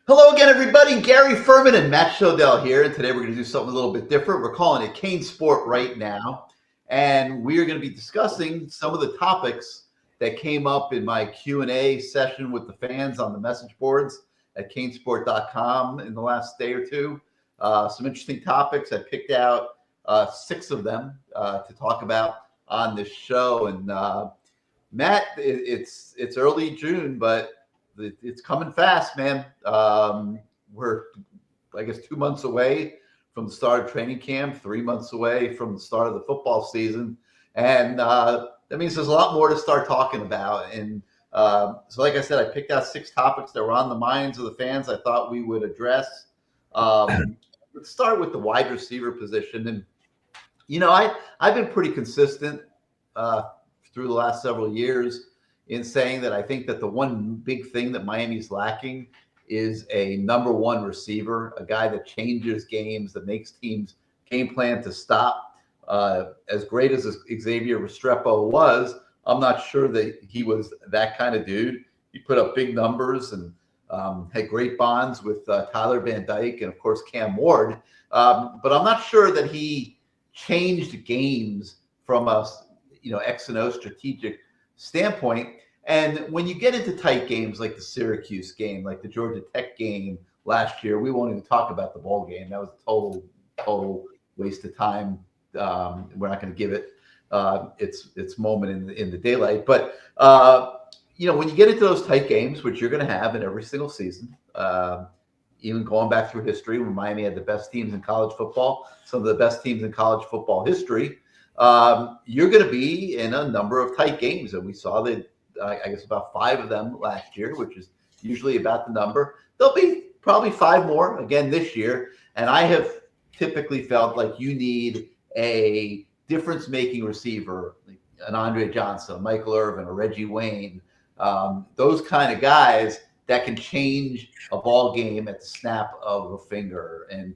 Hello again, everybody. Gary Ferman and Matt Shodell here, and today we're going to do something a little bit different. We're calling it CaneSport right now, and we are going to be discussing some of the topics that came up in my Q&A session with the fans on the message boards at CaneSport.com in the last day or two. Some interesting topics. I picked out 6 of them to talk about on this show, and Matt, it's early June, but it's coming fast, man. We're, I guess, 2 months away from the start of training camp, 3 months away from the start of the football season. And that means there's a lot more to start talking about. And so, like I said, I picked out 6 topics that were on the minds of the fans I thought we would address. Let's start with the wide receiver position. And, you know, I've been pretty consistent through the last several years in saying that I think that the one big thing that Miami's lacking is a number one receiver, a guy that changes games, that makes teams game plan to stop. As great as Xavier Restrepo was, I'm not sure that he was that kind of dude. He put up big numbers and had great bonds with Tyler Van Dyke and, of course, Cam Ward. But I'm not sure that he changed games from a X and O strategic standpoint. And when you get into tight games like the Syracuse game, like the Georgia Tech game last year, we won't even talk about the bowl game. That was a total waste of time. We're not going to give it its moment in the daylight. But when you get into those tight games, which you're going to have in every single season, even going back through history, when Miami had the best teams in college football, some of the best teams in college football history, you're going to be in a number of tight games. And we saw that, I guess, about 5 of them last year, which is usually about the number. There'll be probably 5 more again this year. And I have typically felt like you need a difference-making receiver, like an Andre Johnson, a Michael Irvin, a Reggie Wayne, those kind of guys that can change a ball game at the snap of a finger. And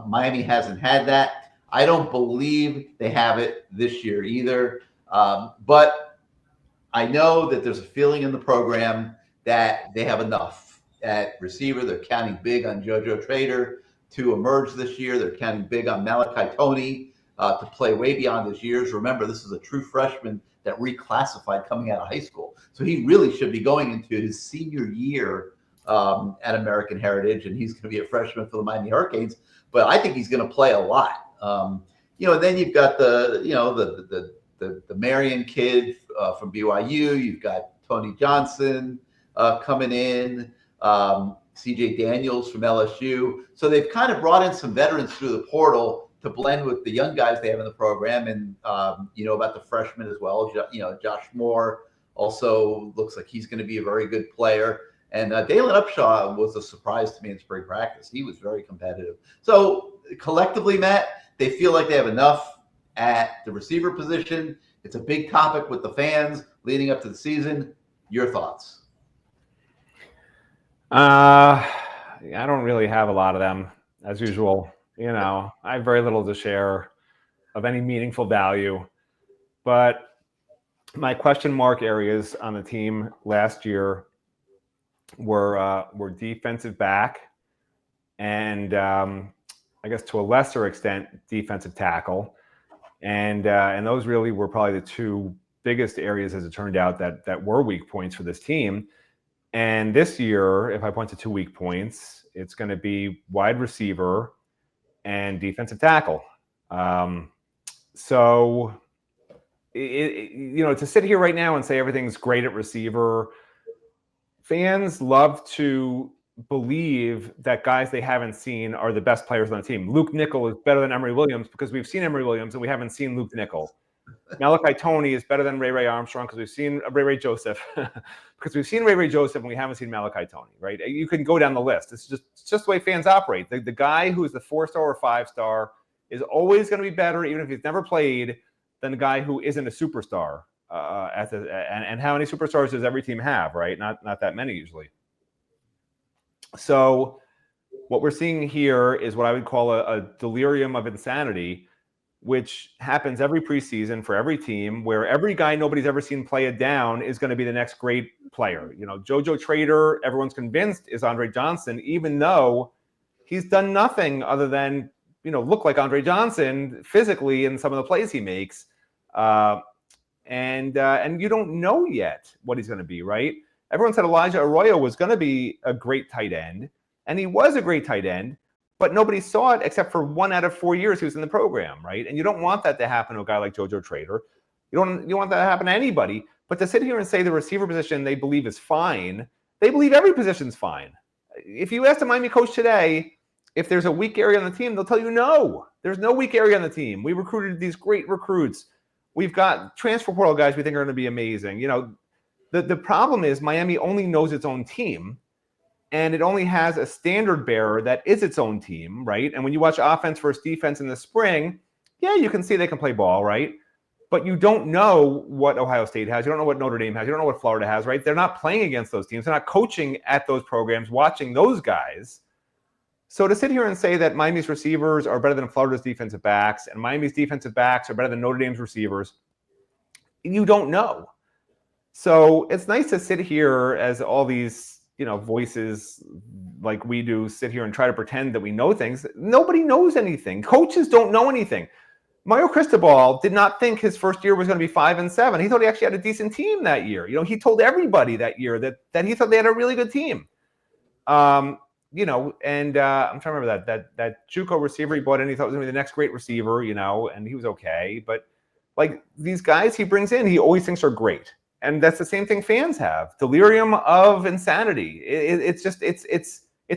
Miami hasn't had that. I don't believe they have it this year either. But I know that there's a feeling in the program that they have enough at receiver. They're counting big on JoJo Trader to emerge this year. They're counting big on Malachi Toney to play way beyond his years. Remember, this is a true freshman that reclassified coming out of high school. So he really should be going into his senior year at American Heritage, and he's going to be a freshman for the Miami Hurricanes. But I think he's going to play a lot. And then you've got the Marion kid from BYU. You've got Tony Johnson coming in, CJ Daniels from LSU. So they've kind of brought in some veterans through the portal to blend with the young guys they have in the program. And, about the freshmen as well. Josh Moore also looks like he's going to be a very good player. And Dalen Upshaw was a surprise to me in spring practice. He was very competitive. So collectively, Matt, they feel like they have enough at the receiver position. It's a big topic with the fans leading up to the season. Your thoughts? I don't really have a lot of them, as usual. I have very little to share of any meaningful value. But my question mark areas on the team last year were defensive back and I guess to a lesser extent defensive tackle. And those really were probably the 2 biggest areas, as it turned out, that were weak points for this team. And this year, if I point to 2 weak points, it's going to be wide receiver and defensive tackle. So, to sit here right now and say everything's great at receiver, fans love to believe that guys they haven't seen are the best players on the team. Luke Nickel is better than Emory Williams because we've seen Emory Williams and we haven't seen Luke Nickel. Malachi Toney is better than Ray Armstrong because we've seen Ray Joseph because we've seen Ray Joseph and we haven't seen Malachi Toney, right? You can go down the list. It's just the way fans operate. The guy who is the 4-star or 5-star is always going to be better, even if he's never played, than the guy who isn't a superstar. And how many superstars does every team have, right? Not that many usually. So what we're seeing here is what I would call a delirium of insanity, which happens every preseason for every team, where every guy nobody's ever seen play it down is going to be the next great player. JoJo Trader, everyone's convinced, is Andre Johnson, even though he's done nothing other than, look like Andre Johnson physically in some of the plays he makes. And you don't know yet what he's going to be, right? Everyone said Elijah Arroyo was going to be a great tight end, and he was a great tight end, but nobody saw it except for 1 out of 4 years he was in the program, right? And you don't want that to happen to a guy like JoJo Trader. You want that to happen to anybody. But to sit here and say the receiver position they believe is fine, they believe every position's fine. If you ask the Miami coach today if there's a weak area on the team, they'll tell you no. There's no weak area on the team. We recruited these great recruits. We've got transfer portal guys we think are going to be amazing. The problem is Miami only knows its own team. And it only has a standard bearer that is its own team, right? And when you watch offense versus defense in the spring, yeah, you can see they can play ball, right? But you don't know what Ohio State has. You don't know what Notre Dame has. You don't know what Florida has, right? They're not playing against those teams. They're not coaching at those programs, watching those guys. So to sit here and say that Miami's receivers are better than Florida's defensive backs and Miami's defensive backs are better than Notre Dame's receivers, you don't know. So it's nice to sit here as all these voices like we do sit here and try to pretend that we know things. Nobody knows anything. Coaches don't know anything. Mario Cristobal did not think his first year was going to be 5-7. He thought he actually had a decent team that year. He told everybody that year that he thought they had a really good team. And I'm trying to remember that JUCO receiver he bought in, he thought was going to be the next great receiver, and he was okay. But like these guys he brings in, he always thinks are great. And that's the same thing fans have. Delirium of insanity. It's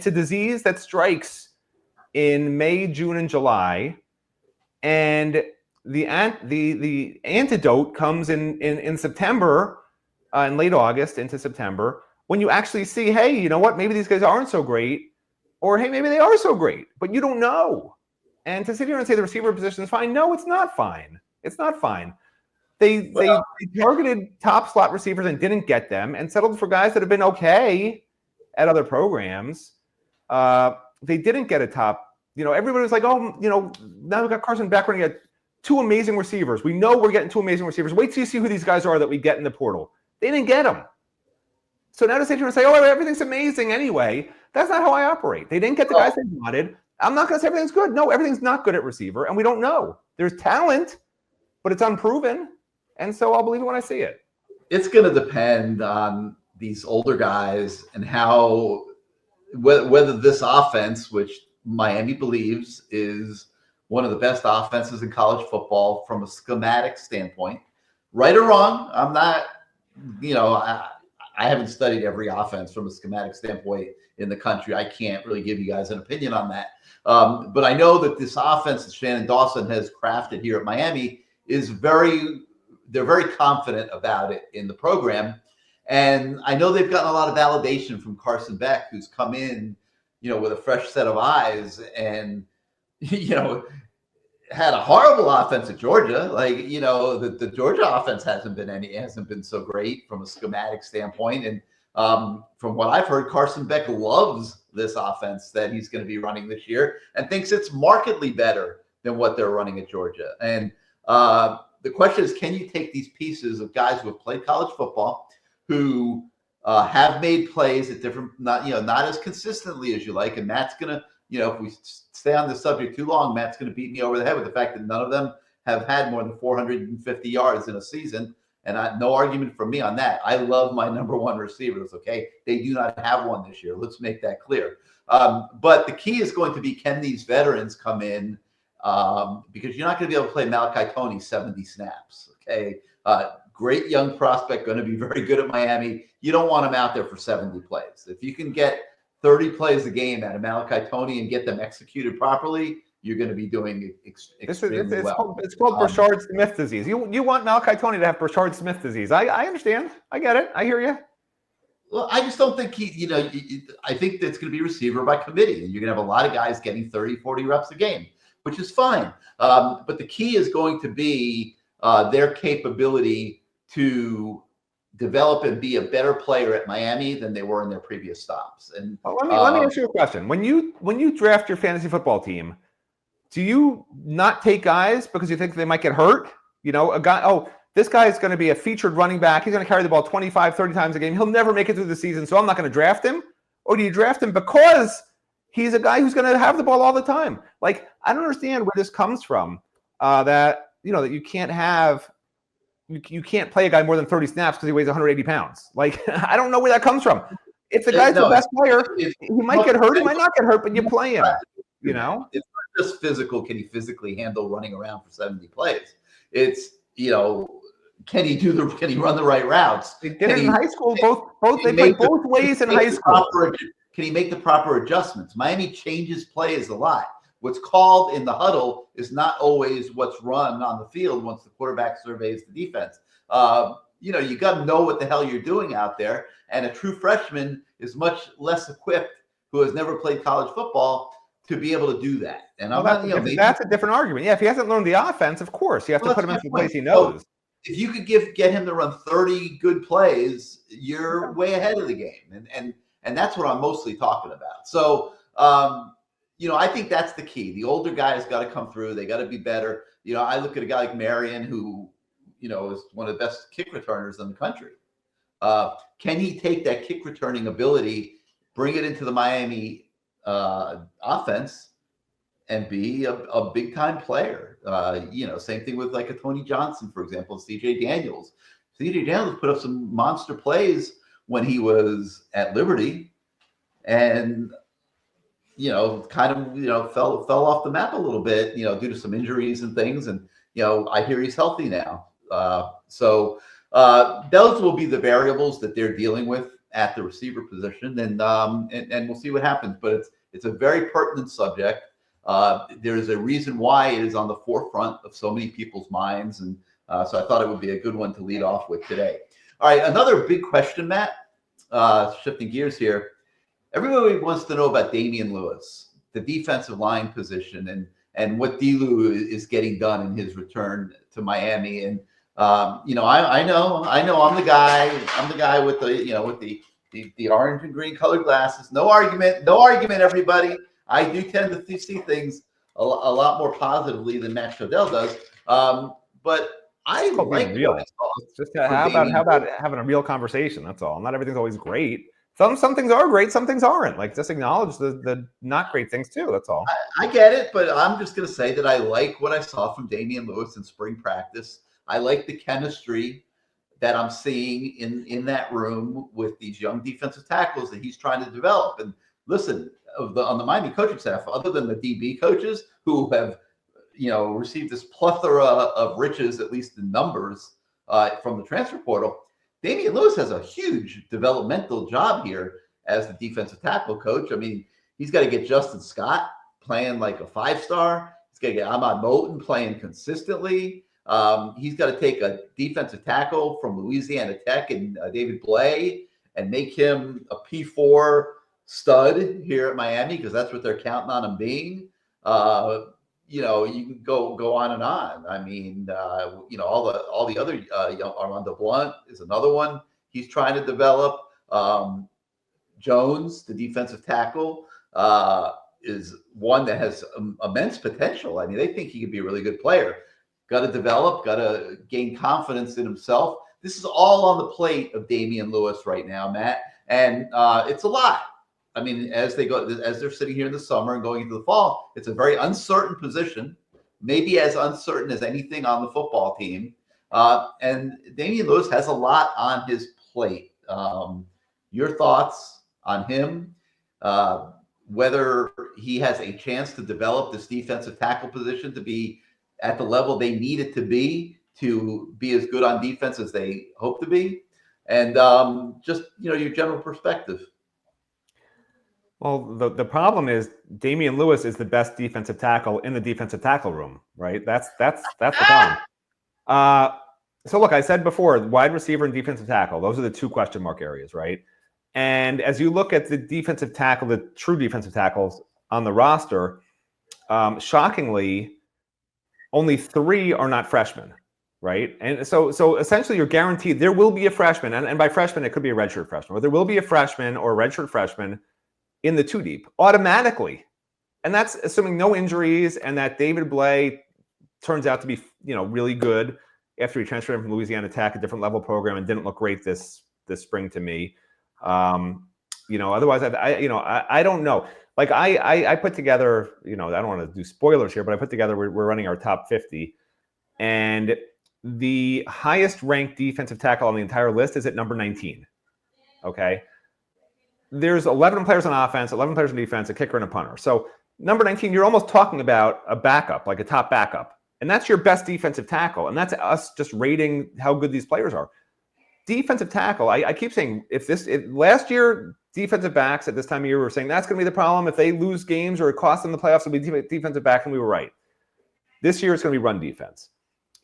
a disease that strikes in May, June, and July. And the antidote comes in September, in late August into September, when you actually see, hey, you know what? Maybe these guys aren't so great. Or, hey, maybe they are so great. But you don't know. And to sit here and say the receiver position is fine, no, it's not fine. It's not fine. They targeted top slot receivers and didn't get them and settled for guys that have been okay at other programs. They didn't get a top, everybody was like, oh, now we've got Carson Beck. We're going to get 2 amazing receivers. We know we're getting 2 amazing receivers. Wait till you see who these guys are that we get in the portal. They didn't get them. So now to sit here and say, oh, everything's amazing anyway, that's not how I operate. They didn't get the guys they wanted. I'm not going to say everything's good. No, everything's not good at receiver, and we don't know. There's talent, but it's unproven. And so I'll believe it when I see it. It's going to depend on these older guys and how whether this offense, which Miami believes is one of the best offenses in college football from a schematic standpoint, right or wrong. I'm not, I haven't studied every offense from a schematic standpoint in the country. I can't really give you guys an opinion on that. But I know that this offense that Shannon Dawson has crafted here at Miami is they're very confident about it in the program. And I know they've gotten a lot of validation from Carson Beck, who's come in, with a fresh set of eyes and, had a horrible offense at Georgia. Like, the Georgia offense hasn't been so great from a schematic standpoint. And from what I've heard, Carson Beck loves this offense that he's going to be running this year and thinks it's markedly better than what they're running at Georgia. And the question is, can you take these pieces of guys who have played college football, who have made plays at different, not as consistently as you like, and Matt's going to, if we stay on this subject too long, Matt's going to beat me over the head with the fact that none of them have had more than 450 yards in a season, and no argument from me on that. I love my number one receivers, okay? They do not have one this year. Let's make that clear. But the key is going to be, can these veterans come in? Because you're not going to be able to play Malachi Toney 70 snaps, okay? Great young prospect, going to be very good at Miami. You don't want him out there for 70 plays. If you can get 30 plays a game out of Malachi Toney and get them executed properly, you're going to be doing extremely well. It's called Brashard Smith disease. You want Malachi Toney to have Brashard Smith disease. I understand. I get it. I hear you. Well, I just don't think I think that's going to be receiver by committee. And you're going to have a lot of guys getting 30, 40 reps a game, which is fine. But the key is going to be their capability to develop and be a better player at Miami than they were in their previous stops. And let me ask you a question. When you draft your fantasy football team, do you not take guys because you think they might get hurt? You know, a guy, oh, this guy is going to be a featured running back. He's going to carry the ball 25, 30 times a game. He'll never make it through the season, so I'm not going to draft him. Or do you draft him because he's a guy who's going to have the ball all the time? Like, I don't understand where this comes from, that you can't have – you can't play a guy more than 30 snaps because he weighs 180 pounds. Like, I don't know where that comes from. If the guy's the best player, he might get hurt, he might not get hurt, but you play him, you know? It's not just physical. Can he physically handle running around for 70 plays? It's, can he run the right routes? They did it in high school. They played both ways in high school. Can he make the proper adjustments? Miami changes plays a lot. What's called in the huddle is not always what's run on the field once the quarterback surveys the defense. You got to know what the hell you're doing out there. And a true freshman is much less equipped, who has never played college football, to be able to do that. And that's a different argument. Yeah, if he hasn't learned the offense, of course, you have to put him in some place he knows. So if you could get him to run 30 good plays, you're way ahead of the game. And that's what I'm mostly talking about. So, I think that's the key. The older guys got to come through. They got to be better. I look at a guy like Marion, who, is one of the best kick returners in the country. Can he take that kick returning ability, bring it into the Miami offense, and be a big time player? Same thing with like a Tony Johnson, for example, CJ Daniels. CJ Daniels put up some monster plays when he was at Liberty, and fell off the map a little bit, due to some injuries and things. And I hear he's healthy now. So those will be the variables that they're dealing with at the receiver position, and we'll see what happens. But it's a very pertinent subject. There's a reason why it is on the forefront of so many people's minds, and so I thought it would be a good one to lead off with today. All right, another big question, Matt. Shifting gears here, everybody wants to know about Damian Lewis, the defensive line position, and what D-Lew is getting done in his return to Miami. And I know I'm the guy with the orange and green colored glasses. No argument, everybody. I do tend to see things a lot more positively than Matt Shodell does. But I like real. It's just how about having a real conversation? That's all. Not everything's always great. Some things are great, some things aren't. Like, just acknowledge the not great things too. That's all. I get it, but I'm just going to say that I like what I saw from Damian Lewis in spring practice. I like the chemistry that I'm seeing in that room with these young defensive tackles that he's trying to develop. And listen, on the Miami coaching staff, other than the DB coaches who have received this plethora of riches, at least in numbers, from the transfer portal, Damian Lewis has a huge developmental job here as the defensive tackle coach. I mean, he's got to get Justin Scott playing like a 5-star. He's got to get Ahmad Moulton playing consistently. He's got to take a defensive tackle from Louisiana Tech and David Blay and make him a P4 stud here at Miami, because that's what they're counting on him being. You can go on and on. I mean, all the other Armando Blunt is another one he's trying to develop. Jones, the defensive tackle, is one that has immense potential. I mean, they think he could be a really good player. Got to develop, got to gain confidence in himself. This is all on the plate of Damian Lewis right now, Matt, and it's a lot. I mean, as they're sitting here in the summer and going into the fall, it's a very uncertain position, maybe as uncertain as anything on the football team. And Damian Lewis has a lot on his plate. Your thoughts on him, whether he has a chance to develop this defensive tackle position to be at the level they need it to be as good on defense as they hope to be, and just your general perspective. Well, the problem is Damian Lewis is the best defensive tackle in the defensive tackle room, right? That's the problem. So look, I said before, wide receiver and defensive tackle, those are the two question mark areas, right? And as you look at the defensive tackle, the true defensive tackles on the roster, shockingly, only 3 are not freshmen, right? And so essentially you're guaranteed there will be a freshman, and by freshman, it could be a redshirt freshman, but there will be a freshman or a redshirt freshman in the 2 deep automatically. And that's assuming no injuries and that David Blay turns out to be, really good after he transferred in from Louisiana Tech, a different level program, and didn't look great this spring to me. Otherwise, I don't know. Like I put together, I don't want to do spoilers here, but I put together, we're running our top 50, and the highest ranked defensive tackle on the entire list is at number 19. Okay. There's 11 players on offense, 11 players on defense, a kicker and a punter. So number 19, you're almost talking about a backup, like a top backup. And that's your best defensive tackle. And that's us just rating how good these players are. Defensive tackle, I keep saying, last year, defensive backs at this time of year, we were saying that's going to be the problem. If they lose games or it costs them the playoffs, it'll be defensive back, and we were right. This year, it's going to be run defense.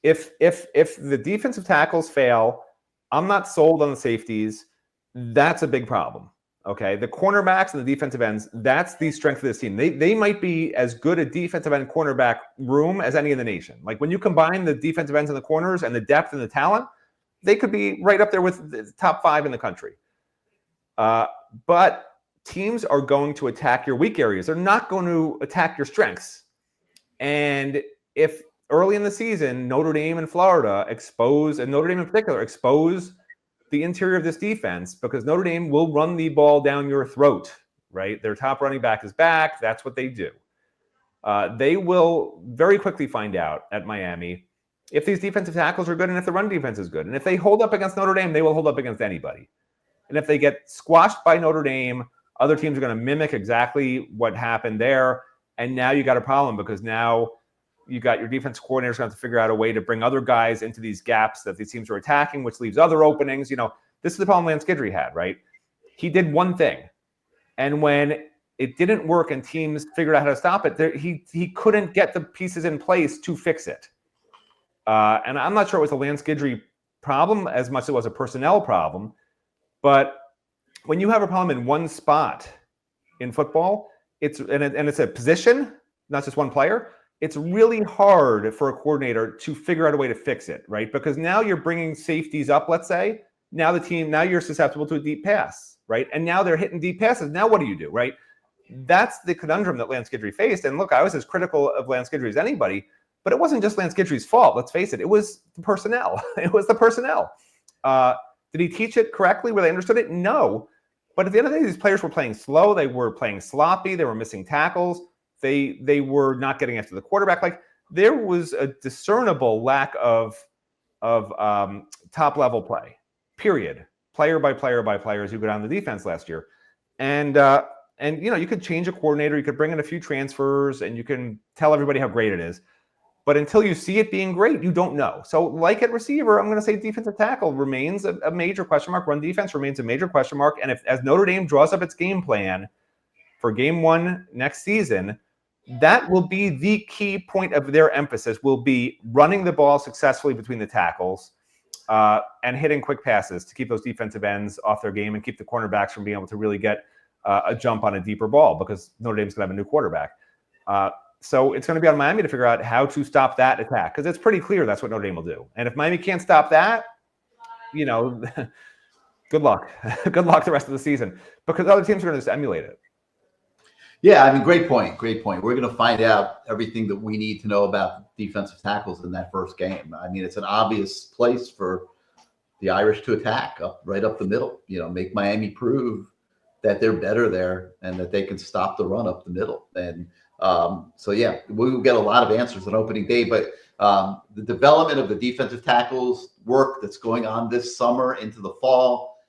If the defensive tackles fail, I'm not sold on the safeties. That's a big problem. Okay, the cornerbacks and the defensive ends, that's the strength of this team. They might be as good a defensive end cornerback room as any in the nation. Like when you combine the defensive ends and the corners and the depth and the talent, they could be right up there with the top 5 in the country. But teams are going to attack your weak areas. They're not going to attack your strengths. And if early in the season, Notre Dame and Florida and Notre Dame in particular, expose the interior of this defense, because Notre Dame will run the ball down your throat, right? Their top running back is back. That's what they do. They will very quickly find out at Miami if these defensive tackles are good and if the run defense is good. And if they hold up against Notre Dame, they will hold up against anybody. And if they get squashed by Notre Dame, other teams are going to mimic exactly what happened there. And now you got a problem, because now you got your defense coordinators going to have to figure out a way to bring other guys into these gaps that these teams are attacking, which leaves other openings. This is the problem Lance Guidry had, right? He did one thing. And when it didn't work and teams figured out how to stop it, he couldn't get the pieces in place to fix it. And I'm not sure it was a Lance Guidry problem as much as it was a personnel problem. But when you have a problem in one spot in football, it's a position, not just one player, it's really hard for a coordinator to figure out a way to fix it, right? Because now you're bringing safeties up, let's say. Now you're susceptible to a deep pass, right? And now they're hitting deep passes. Now what do you do, right? That's the conundrum that Lance Guidry faced. And look, I was as critical of Lance Guidry as anybody, but it wasn't just Lance Guidry's fault. Let's face it. It was the personnel. It was the personnel. Did he teach it correctly where they understood it? No. But at the end of the day, these players were playing slow. They were playing sloppy. They were missing tackles. They were not getting after the quarterback. Like there was a discernible lack of top level play, period. Player by player by player as you go down the defense last year. And you could change a coordinator, you could bring in a few transfers, and you can tell everybody how great it is. But until you see it being great, you don't know. So like at receiver, I'm going to say defensive tackle remains a major question mark. Run defense remains a major question mark. And as Notre Dame draws up its game plan for game 1 next season, that will be the key point of their emphasis, will be running the ball successfully between the tackles and hitting quick passes to keep those defensive ends off their game and keep the cornerbacks from being able to really get a jump on a deeper ball, because Notre Dame's going to have a new quarterback. So it's going to be on Miami to figure out how to stop that attack, because it's pretty clear that's what Notre Dame will do. And if Miami can't stop that, good luck. Good luck the rest of the season, because other teams are going to just emulate it. Yeah, I mean, great point. Great point. We're going to find out everything that we need to know about defensive tackles in that first game. I mean, it's an obvious place for the Irish to attack right up the middle. Make Miami prove that they're better there and that they can stop the run up the middle. And we will get a lot of answers on opening day. But the development of the defensive tackles work that's going on this summer into the fall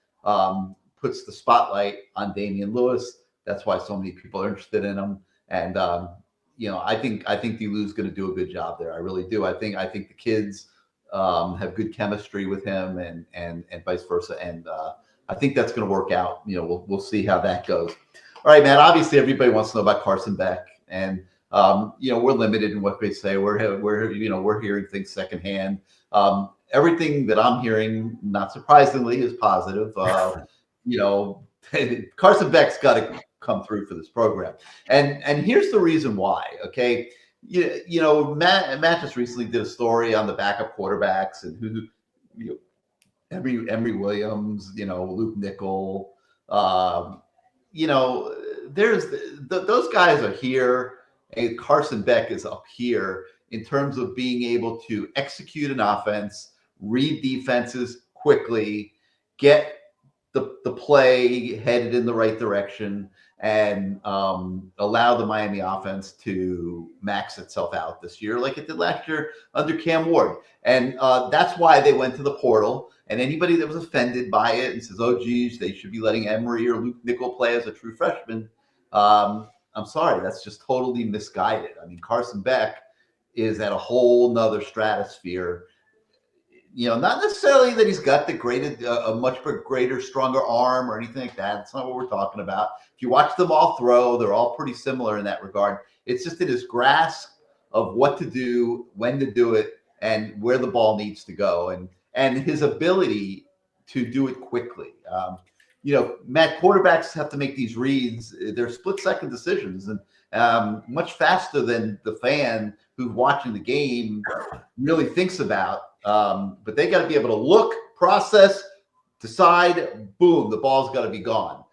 puts the spotlight on Damian Lewis. That's why so many people are interested in him. And I think D-Lou's going to do a good job there. I really do. I think the kids have good chemistry with him, and vice versa. And I think that's going to work out. We'll see how that goes. All right, man. Obviously, everybody wants to know about Carson Beck, and we're limited in what they say. We're hearing things secondhand. Everything that I'm hearing, not surprisingly, is positive. Carson Beck's got to come through for this program, and here's the reason why. Okay, Matt just recently did a story on the backup quarterbacks and who Emory Williams, Luke Nickel. There's those guys are here and Carson Beck is up here in terms of being able to execute an offense, read defenses quickly, get the play headed in the right direction, and allow the Miami offense to max itself out this year like it did last year under Cam Ward. And that's why they went to the portal. And anybody that was offended by it and says, oh, geez, they should be letting Emery or Luke Nickel play as a true freshman, I'm sorry, that's just totally misguided. I mean, Carson Beck is at a whole nother stratosphere. Not necessarily that he's got a much greater, stronger arm or anything like that. That's not what we're talking about. If you watch them all throw, they're all pretty similar in that regard. It's just in his grasp of what to do, when to do it, and where the ball needs to go, and his ability to do it quickly. Matt, quarterbacks have to make these reads. They're split-second decisions, and much faster than the fan who's watching the game really thinks about. But they got to be able to look, process, decide, boom, the ball's got to be gone.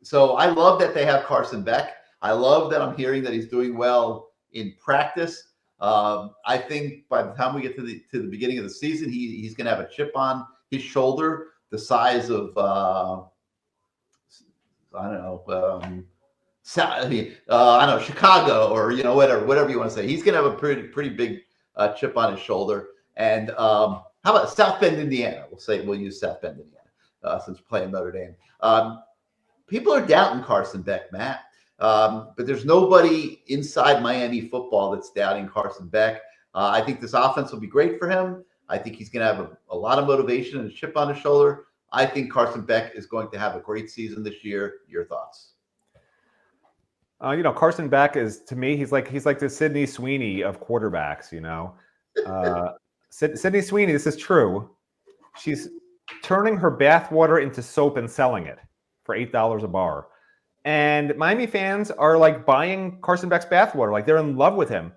So I love that they have Carson Beck. I love that I'm hearing that he's doing well in practice. I think by the time we get to the beginning of the season, he's going to have a chip on his shoulder the size of I don't know, Chicago, or whatever you want to say. He's going to have a pretty big chip on his shoulder. And how about South Bend, Indiana? We'll use South Bend, Indiana, since we're playing Notre Dame. People are doubting Carson Beck, Matt, but there's nobody inside Miami football that's doubting Carson Beck. I think this offense will be great for him. I think he's going to have a lot of motivation and a chip on his shoulder. I think Carson Beck is going to have a great season this year. Your thoughts? Carson Beck is, to me, he's like the Sydney Sweeney of quarterbacks. Sydney Sweeney, this is true. She's turning her bathwater into soap and selling it for $8 a bar. And Miami fans are like buying Carson Beck's bathwater. Like, they're in love with him.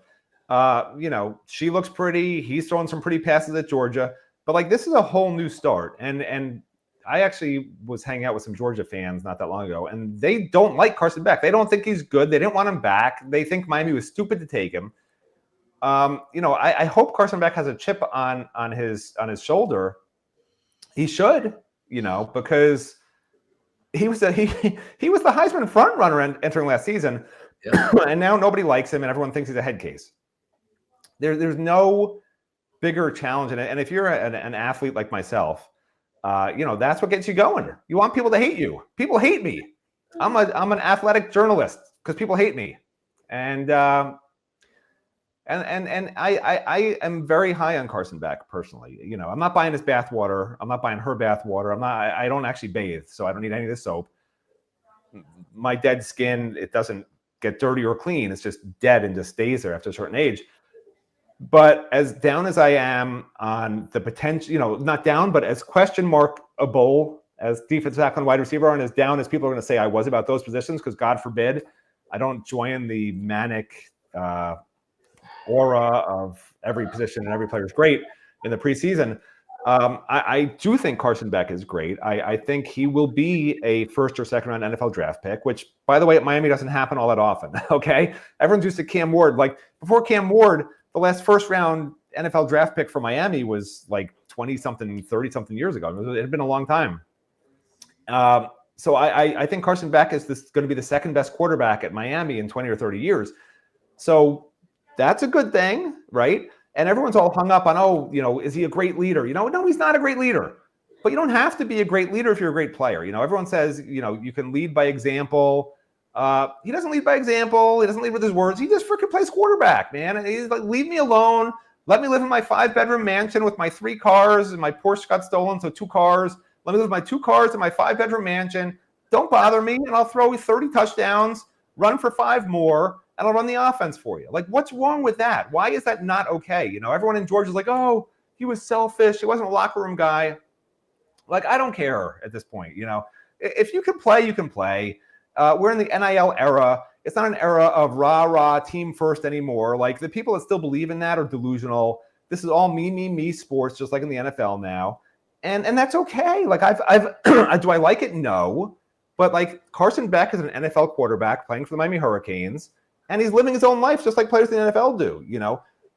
She looks pretty. He's throwing some pretty passes at Georgia. But like, this is a whole new start. And I actually was hanging out with some Georgia fans not that long ago, and they don't like Carson Beck. They don't think he's good. They didn't want him back. They think Miami was stupid to take him. I hope Carson Beck has a chip on his shoulder. He should, because he was the Heisman front runner entering last season, yeah. And now nobody likes him, and everyone thinks he's a head case. There's no bigger challenge in it. And if you're an athlete like myself, that's what gets you going. You want people to hate you. People hate me. I'm an athletic journalist because people hate me, and I am very high on Carson Beck personally. I'm not buying his bathwater. I'm not buying her bathwater. I don't actually bathe, so I don't need any of this soap. My dead skin, it doesn't get dirty or clean. It's just dead and just stays there after a certain age. But as down as I am on the potential, not down, but as question mark a bowl as defensive tackle and wide receiver, and as down as people are going to say I was about those positions, because God forbid I don't join the manic aura of every position and every player is great in the preseason. I do think Carson Beck is great. I think he will be a first or second round NFL draft pick, which, by the way, at Miami doesn't happen all that often. Okay. Everyone's used to Cam Ward. Like, before Cam Ward, the last first round NFL draft pick for Miami was like 20-something, 30-something years ago. It had been a long time. So I think Carson Beck is going to be the second best quarterback at Miami in 20 or 30 years. So that's a good thing, right? And everyone's all hung up on, is he a great leader? No, he's not a great leader. But you don't have to be a great leader if you're a great player. Everyone says, you can lead by example. He doesn't lead by example. He doesn't lead with his words. He just freaking plays quarterback, man. And he's like, leave me alone. Let me live in my 5-bedroom mansion with my 3 cars, and my Porsche got stolen, so 2 cars. Let me live with my 2 cars in my 5-bedroom mansion. Don't bother me, and I'll throw you 30 touchdowns, run for 5 more, and I'll run the offense for you. Like, what's wrong with that? Why is that not okay? Everyone in Georgia is like, oh, he was selfish. He wasn't a locker room guy. Like, I don't care at this point. If you can play, you can play. We're in the NIL era. It's not an era of rah-rah team first anymore. Like, the people that still believe in that are delusional. This is all me sports, just like in the NFL now. And that's okay. Like, do I like it? No. But like, Carson Beck is an NFL quarterback playing for the Miami Hurricanes. and he's living his own life just like players in the NFL do.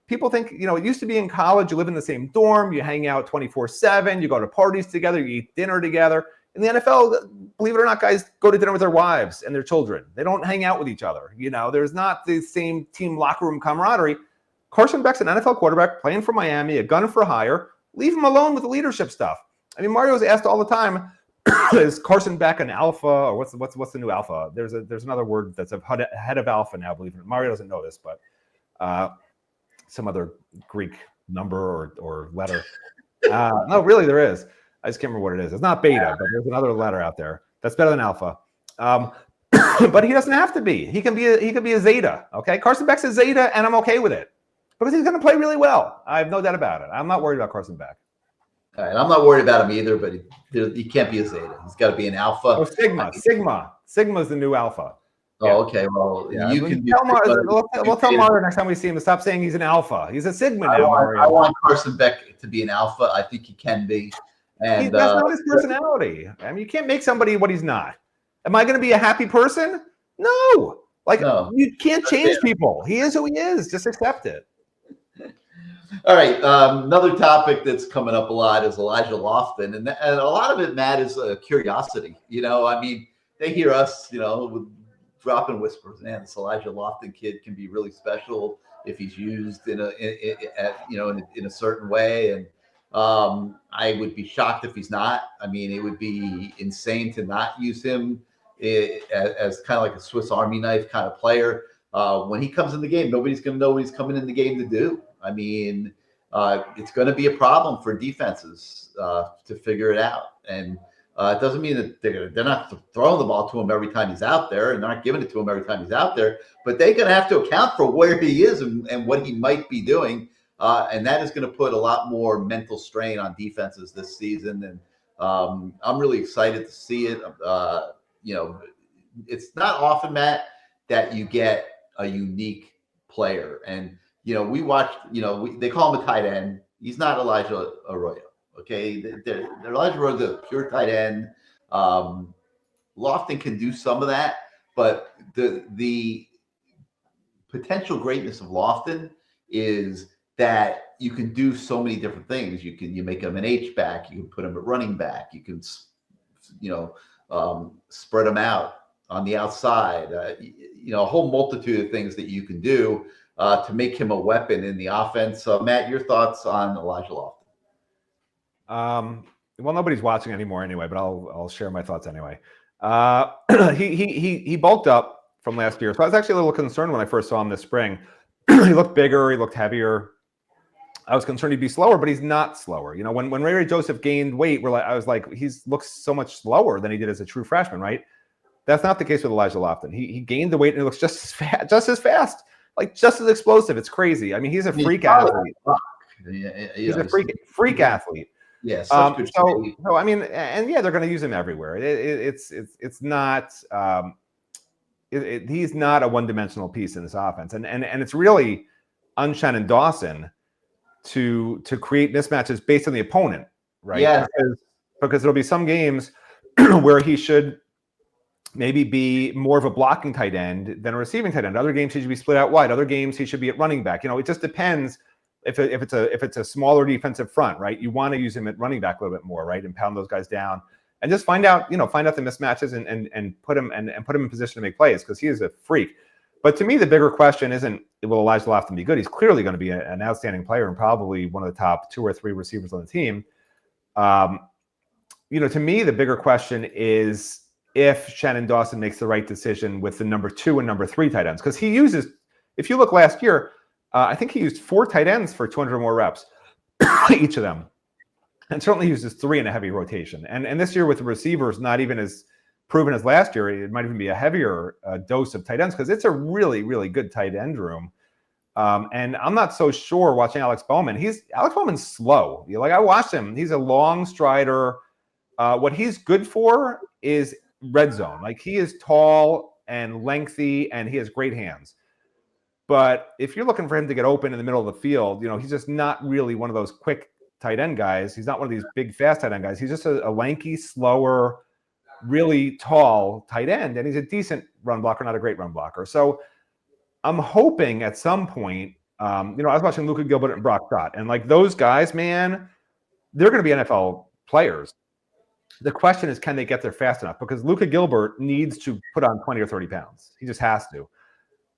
People think, it used to be in college, you live in the same dorm, you hang out 24/7, you go to parties together, you eat dinner together. In the NFL, believe it or not, guys go to dinner with their wives and their children. They don't hang out with each other. There's not the same team locker room camaraderie. Carson Beck's an NFL quarterback playing for Miami, a gun for hire. Leave him alone with the leadership stuff. I mean, Mario's asked all the time, is Carson Beck an alpha, or what's the new alpha? There's another word that's a head of alpha now, believe it. Mario doesn't know this, but some other Greek number or letter. No, really, there is. I just can't remember what it is. It's not beta, but there's another letter out there that's better than alpha. But he doesn't have to be. He can be a zeta. Okay, Carson Beck's a zeta, and I'm okay with it because he's going to play really well. I have no doubt about it. I'm not worried about Carson Beck. All right, I'm not worried about him either, but he can't be a zeta. He's got to be an alpha. Oh, Sigma's the new alpha. Oh, okay. Well, yeah. You can tell Mario. We'll tell Mario next time we see him to stop saying he's an alpha. He's a Sigma now. I want Carson Beck to be an alpha. I think he can be. And that's not his personality. I mean, you can't make somebody what he's not. Am I going to be a happy person? No. No. You can't change people. He is who he is. Just accept it. All right. Another topic that's coming up a lot is Elijah Lofton, and a lot of it, Matt, is curiosity. I mean, they hear us, with dropping whispers. Man, this Elijah Lofton kid can be really special if he's used in a certain way, and I would be shocked if he's not. I mean, it would be insane to not use him as kind of like a Swiss Army knife kind of player. When he comes in the game, nobody's going to know what he's coming in the game to do. I mean, it's going to be a problem for defenses to figure it out. And it doesn't mean that they're not throwing the ball to him every time he's out there, and they're not giving it to him every time he's out there. But they're going to have to account for where he is and what he might be doing. And that is going to put a lot more mental strain on defenses this season. And I'm really excited to see it. It's not often, Matt, that you get a unique player. And, we watched, they call him a tight end. He's not Elijah Arroyo. Okay. Elijah Arroyo is a pure tight end. Lofton can do some of that, but the potential greatness of Lofton is that you can do so many different things. You make him an H-back, you can put him at running back, you can, spread him out on the outside, a whole multitude of things that you can do to make him a weapon in the offense. So, Matt, your thoughts on Elijah Lofton? Well, nobody's watching anymore anyway, but I'll share my thoughts anyway. He bulked up from last year, so I was actually a little concerned when I first saw him this spring. He looked bigger, he looked heavier. I was concerned he'd be slower, but he's not slower. When Ray Joseph gained weight, I was like, he looks so much slower than he did as a true freshman, right? That's not the case with Elijah Lofton. He gained the weight and he looks just as fast, like just as explosive. It's crazy. I mean, he's a freak athlete. He's a freak athlete. Yeah. So I mean, and yeah, they're going to use him everywhere. It's not. He's not a one-dimensional piece in this offense, and it's really on Shannon Dawson to create mismatches based on the opponent, right? Yeah. Because there'll be some games where he should maybe be more of a blocking tight end than a receiving tight end. Other games he should be split out wide. Other games he should be at running back. It just depends if it's a smaller defensive front, right? You want to use him at running back a little bit more, right? And pound those guys down and just find out the mismatches and put him in position to make plays, because he is a freak. But to me, the bigger question isn't will Elijah Lofton be good? He's clearly going to be an outstanding player and probably one of the top 2 or 3 receivers on the team. To me, the bigger question is if Shannon Dawson makes the right decision with the number 2 and number 3 tight ends, because he uses, if you look last year, I think he used 4 tight ends for 200 or more reps, each of them, and certainly uses 3 in a heavy rotation. And this year with the receivers, not even as proven as last year, it might even be a heavier dose of tight ends, because it's a really, really good tight end room. And I'm not so sure watching Alex Bowman. Alex Bowman's slow. I watched him. He's a long strider. What he's good for is red zone. He is tall and lengthy, and he has great hands. But if you're looking for him to get open in the middle of the field, he's just not really one of those quick tight end guys. He's not one of these big, fast tight end guys. He's just a lanky, slower, really tall tight end, and he's a decent run blocker, not a great run blocker. So I'm hoping at some point, I was watching Luka Gilbert and Brock Schott, and like those guys, man, they're going to be NFL players. The question is, can they get there fast enough? Because Luka Gilbert needs to put on 20 or 30 pounds. He just has to.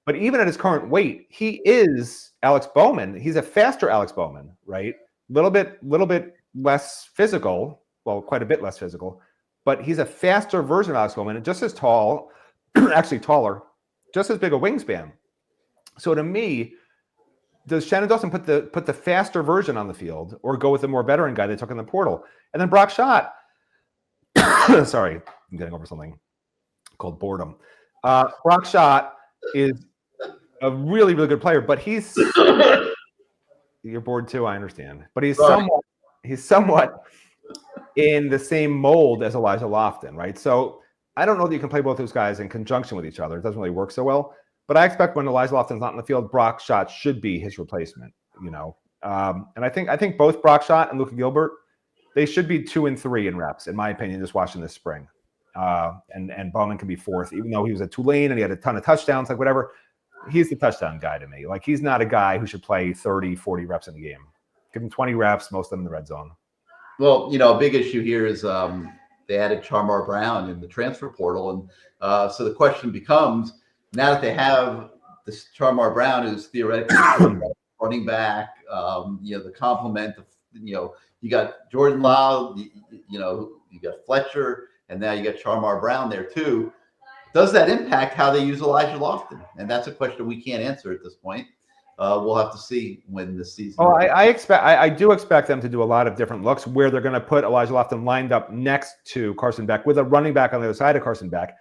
But even at his current weight, he is Alex Bowman. He's a faster Alex Bowman, right? Little bit less physical. Well, quite a bit less physical. But he's a faster version of Alex Bowman and just as tall, actually taller, just as big a wingspan. So to me, does Shannon Dawson put the faster version on the field or go with the more veteran guy they took in the portal? And then Brock Schott, sorry, I'm getting over something called boredom. Brock Schott is a really, really good player, but he's you're bored too, I understand. But he's somewhat in the same mold as Elijah Lofton, right? So I don't know that you can play both those guys in conjunction with each other. It doesn't really work so well. But I expect when Elijah Lofton's not in the field, Brock Schott should be his replacement, And I think both Brock Schott and Luka Gilbert, they should be 2 and 3 in reps, in my opinion, just watching this spring. And Bowman can be 4th, even though he was at Tulane and he had a ton of touchdowns, like whatever. He's the touchdown guy to me. Like, he's not a guy who should play 30, 40 reps in a game. Give him 20 reps, most of them in the red zone. Well, a big issue here is they added Charmar Brown in the transfer portal. And so the question becomes, now that they have this Charmar Brown, who's theoretically running back, the complement of, you got Jordan Love, you got Fletcher, and now you got Charmar Brown there too. Does that impact how they use Elijah Lofton? And that's a question we can't answer at this point. We'll have to see when the season. Oh, I do expect them to do a lot of different looks where they're going to put Elijah Lofton lined up next to Carson Beck with a running back on the other side of Carson Beck.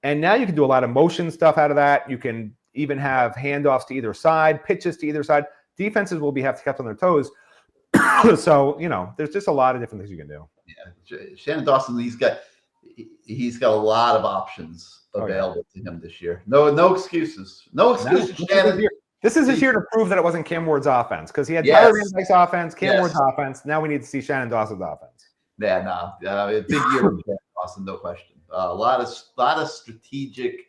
And now you can do a lot of motion stuff out of that. You can even have handoffs to either side, pitches to either side. Defenses will have to kept on their toes. So, there's just a lot of different things you can do. Yeah, Shannon Dawson, he's got a lot of options available to him this year. No excuses. No excuses, Shannon. This is his year to prove that it wasn't Cam Ward's offense, because he had Tyler Van Dyke's offense, Cam Ward's offense. Now we need to see Shannon Dawson's offense. Yeah, big year for Shannon Dawson, no question. A lot of strategic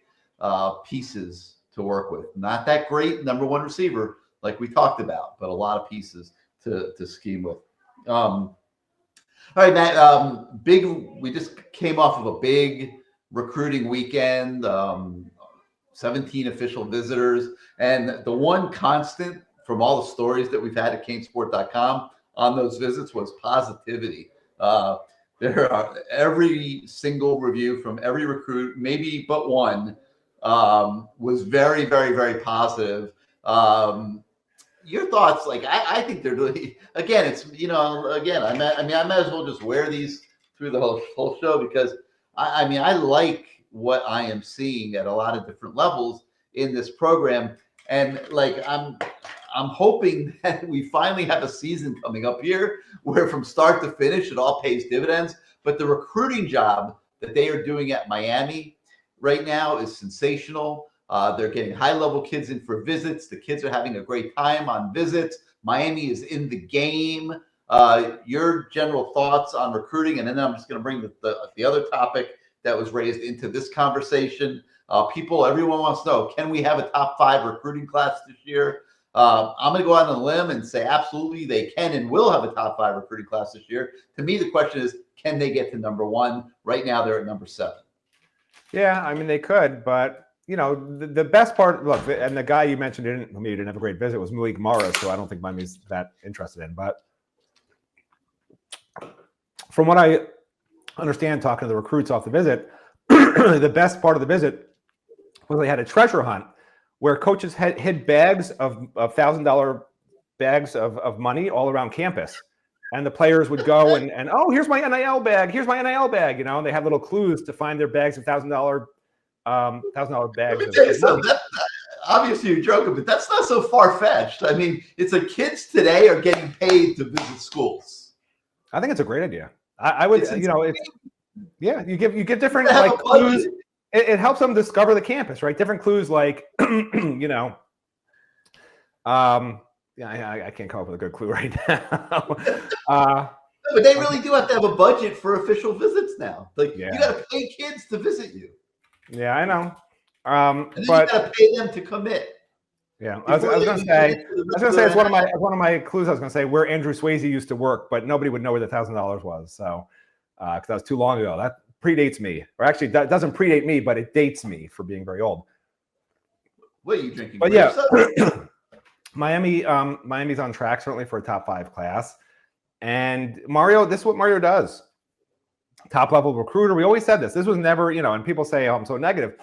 pieces to work with. Not that great number one receiver like we talked about, but a lot of pieces to scheme with. All right, Matt. We just came off of a big recruiting weekend. 17 official visitors, and the one constant from all the stories that we've had at CaneSport.com on those visits was positivity. There are every single review from every recruit, maybe but one, was very, very, very positive. Your thoughts? Like, I think they're really, again, it's, I might as well just wear these through the whole show, because I like what I am seeing at a lot of different levels in this program. And like, I'm hoping that we finally have a season coming up here where from start to finish, it all pays dividends. But the recruiting job that they are doing at Miami right now is sensational. They're getting high-level kids in for visits. The kids are having a great time on visits. Miami is in the game. Your general thoughts on recruiting, and then I'm just going to bring the other topic that was raised into this conversation. Everyone wants to know, can we have a top 5 recruiting class this year? I'm going to go out on a limb and say absolutely they can and will have a top 5 recruiting class this year. To me, the question is, can they get to number 1? Right now, they're at number 7. Yeah, I mean, they could, but the best part, look, and the guy you mentioned who didn't have a great visit was Malik Morris, so I don't think Miami's that interested in. But from what I understand, talking to the recruits off the visit, the best part of the visit was they had a treasure hunt where coaches hid bags of $1,000 bags of money all around campus. And the players would go and oh, here's my NIL bag. Here's my NIL bag. And they had little clues to find their bags of $1,000 bags. Let me tell you something. Obviously, you're joking, but that's not so far-fetched. I mean, it's like kids today are getting paid to visit schools. I think it's a great idea. I would, you give different like clues. It helps them discover the campus, right? Different clues, like, I can't come up with a good clue right now. But they really do have to have a budget for official visits now. Like, you got to pay kids to visit you. Yeah, I know. And then you got to pay them to commit. Yeah, I was going to say it's one of my clues. I was going to say where Andrew Swayze used to work, but nobody would know where the $1,000 was. So, because that was too long ago. That predates me, or actually, that doesn't predate me, but it dates me for being very old. What are you drinking? But yeah, Miami's on track certainly for a top 5 class. And Mario, this is what Mario does. Top level recruiter. We always said this. This was never, and people say, oh, I'm so negative.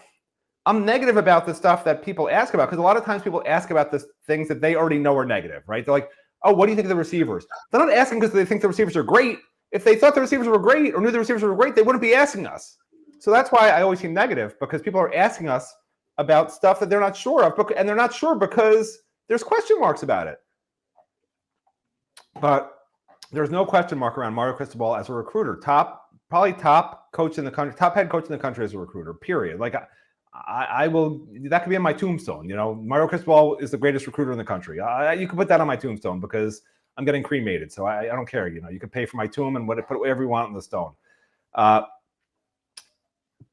I'm negative about the stuff that people ask about, because a lot of times people ask about the things that they already know are negative, right? They're like, oh, what do you think of the receivers? They're not asking because they think the receivers are great. If they thought the receivers were great or knew the receivers were great, they wouldn't be asking us. So that's why I always seem negative, because people are asking us about stuff that they're not sure of, and they're not sure because there's question marks about it. But there's no question mark around Mario Cristobal as a recruiter. Probably top coach in the country, top head coach in the country as a recruiter, period. Like, I will, that could be on my tombstone. Mario Cristobal is the greatest recruiter in the country. You can put that on my tombstone because I'm getting cremated. So I don't care. You can pay for my tomb and put whatever you want on the stone.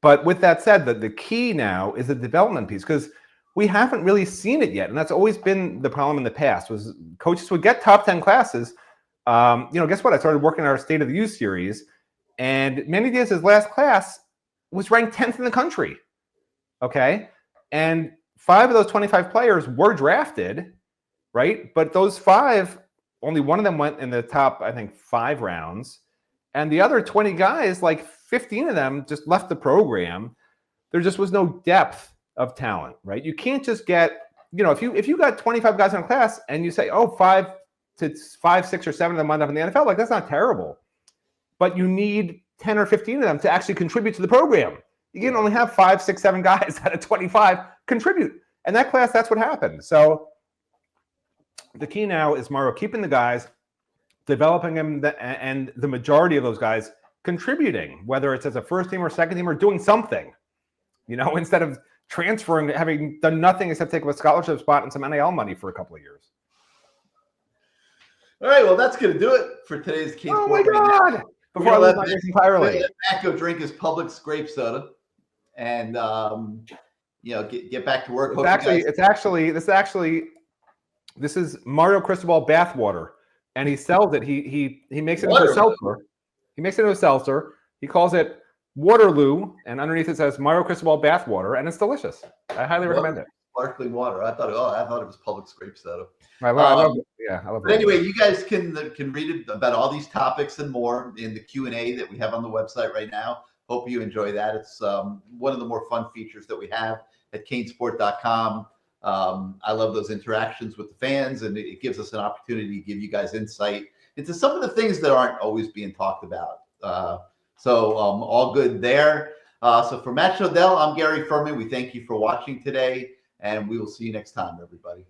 But with that said, the key now is the development piece, because we haven't really seen it yet. And that's always been the problem in the past, was coaches would get top 10 classes. Guess what? I started working on our State of the Youth series, and Manny Diaz's last class was ranked 10th in the country. Okay. And 5 of those 25 players were drafted, right? But those 5, only one of them went in the top, I think, 5 rounds. And the other 20 guys, like 15 of them just left the program. There just was no depth of talent, right? You can't just get, if you got 25 guys in a class and you say, oh, 5, 6, or 7 of them wind up in the NFL, like, that's not terrible. But you need 10 or 15 of them to actually contribute to the program. You can only have 5, 6, 7 guys out of 25 contribute. And that class, that's what happened. So the key now is Mario keeping the guys, developing them, and the majority of those guys contributing, whether it's as a first team or second team or doing something, instead of transferring, having done nothing except take up a scholarship spot and some NIL money for a couple of years. All right, well, that's going to do it for today's CaneSport. Oh, my God. Before I lose my voice entirely. Let Matt go drink his Publix grape soda and, get back to work. This is Mario Cristobal bathwater, and he sells it. He makes it into a seltzer. He makes it into a seltzer. He calls it Waterloo, and underneath it says Mario Cristobal bathwater, and it's delicious. I highly recommend it. Sparkling water. I thought it was Publix grape soda. I love it. But anyway, you guys can read about all these topics and more in the Q&A that we have on the website right now. Hope you enjoy that. It's one of the more fun features that we have at CaneSport.com. I love those interactions with the fans, and it gives us an opportunity to give you guys insight into some of the things that aren't always being talked about. So all good there. So for Matt Shodell, I'm Gary Ferman. We thank you for watching today, and we will see you next time, everybody.